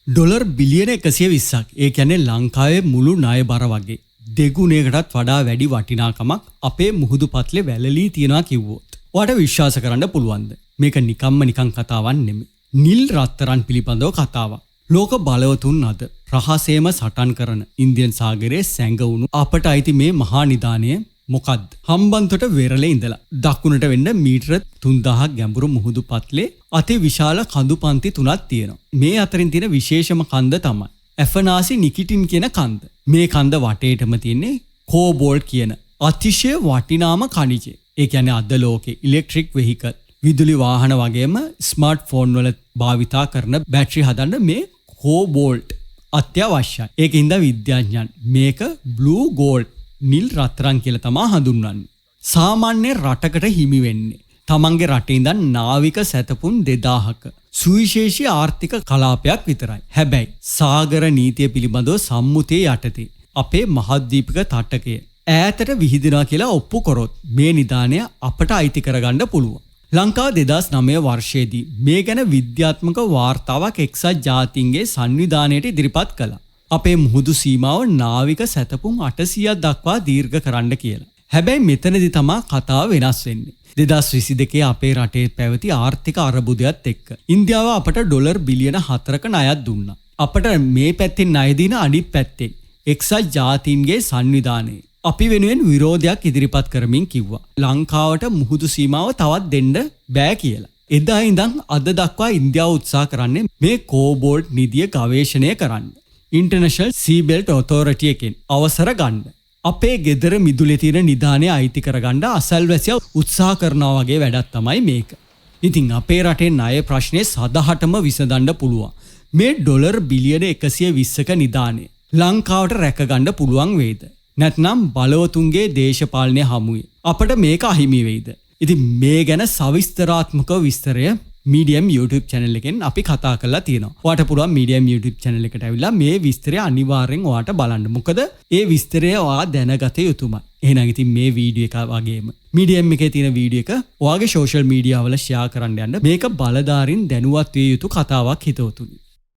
Dollar බිලියන 120ක්. ඒ කියන්නේ ලංකාවේ මුළු ණය බර වගේ. දෙගුණයකටත් වඩා වැඩි වටිනාකමක් අපේ මුහුදු පත්ලේ වැළලී තියනවා කිව්වොත්. ඔයාට විශ්වාස කරන්න පුළුවන්ද? මේක නිකන් කතාවක් නෙමෙයි. නිල් රත්තරන් පිළිබඳව කතාවක්. ලෝක බලවතුන් අද රහසේම සටන් කරන ඉන්දියන් සාගරයේ සැඟවුණු අපට අයිති මේ මහා නිදානය මොකද්ද? හම්බන්තොට වෙරළේ ඉඳලා දකුණට වෙන්න මීටර 3000ක් ගැඹුරු මුහුදු පත්ලේ අති විශාල කඳු පන්ති තුනක් තියෙනවා. මේ අතරින් තියෙන විශේෂම කන්ද තමයි ඇෆනාසි නිකිටින් කියන කන්ද. මේ කන්ද වටේටම තියෙන්නේ කෝබෝල්ට් කියන අතිශය වටිනාම ඛනිජය. ඒ කියන්නේ අද ලෝකේ ඉලෙක්ට්‍රික් වෙහිකල්, විදුලි වාහන වගේම ස්මාර්ට් ෆෝන් වල භාවිතා කරන බැටරි හදන්න මේ කෝබෝල්ට් අත්‍යවශ්‍යයි. ඒකින්ද විද්‍යාඥයන් මේක බ්ලූ ගෝල්ඩ් නිල් රත්තරන් කියලා තමයි හඳුන්වන්නේ. සාමාන්‍ය රටකට හිමි වෙන්නේ තමන්ගේ රටේ ඉඳන් නාවික සැතපුම් 2000ක සුවිශේෂී ආර්ථික කලාපයක් විතරයි. හැබැයි සාගර නීතිය පිළිබඳව සම්මුතිය යටතේ අපේ මහද්වීපික තටකය ඈතට විහිදෙනවා කියලා ඔප්පු කරොත් මේ නිදානය අපට අයිති කරගන්න පුළුවන්. ලංකාව 2009 වර්ෂයේදී මේ ගැන විද්‍යාත්මක වාර්තාවක් එක්සත් ජාතීන්ගේ සංවිධානයට ඉදිරිපත් කළා. අපේ මුහුදු සීමාව නාවික සැතපුම් 800ක් දක්වා දීර්ඝ කරන්න කියලා. හැබැයි මෙතනදී තමයි කතාව වෙනස් වෙන්නේ. 2022 අපේ රටේ පැවති ආර්ථික අර්බුදයත් එක්ක ඉන්දියාව අපට ඩොලර් බිලියන 4ක ණයක් දුන්නා. අපට මේ පැත්තෙන් ණය දින අනිත් පැත්තෙන් එක්සත් ජාතීන්ගේ සංවිධානයේ අපි වෙනුවෙන් විරෝධයක් ඉදිරිපත් කරමින් කිව්වා ලංකාවට මුහුදු සීමාව තවත් දෙන්න බෑ කියලා. එදා ඉඳන් අද දක්වා ඉන්දියාව උත්සාහ කරන්නේ මේ කෝබෝල්ට් නිධිය ගවේෂණය කරන්න. ඉන්ටර්නැෂනල් සී බෙල්ට් ඔතොරිටි එකෙන් අවසර ගන්න. අපේ ගෙදර මිදුලේ තියෙන නිදානය අයිති කරගන්න අසල්වැසියා උත්සාහ කරනවා වගේ වැඩක් තමයි මේක. ඉතින් අපේ රටේ ණය ප්‍රශ්නේ සදහටම විසඳන්න පුළුවන්. මේ ඩොලර් බිලියන 120ක නිදානය ලංකාවට රැකගන්න පුළුවන් වේද? නැත්නම් බලවතුන්ගේ දේශපාලනය හමුවේ අපට මේක අහිමි වෙයිද? ඉතින් මේ ගැන සවිස්තරාත්මක විස්තරය මීඩියම් YouTube channel එකෙන් අපි කතා කරලා තියෙනවා. ඔයාට පුළුවන් මීඩියම් YouTube channel එකට ඇවිල්ලා මේ විස්තරය අනිවාර්යෙන් ඔයාට බලන්න. මොකද ඒ විස්තරය ඔයා දැනගත යුතුමයි. එහෙනම් ඉතින් මේ වීඩියෝ එක වගේම මීඩියම් එකේ තියෙන වීඩියෝ එක ඔයාගේ social media වල share කරන්න යන්න. මේක බලධාරීන් දැනුවත් විය යුතු කතාවක් හිතවතුනි.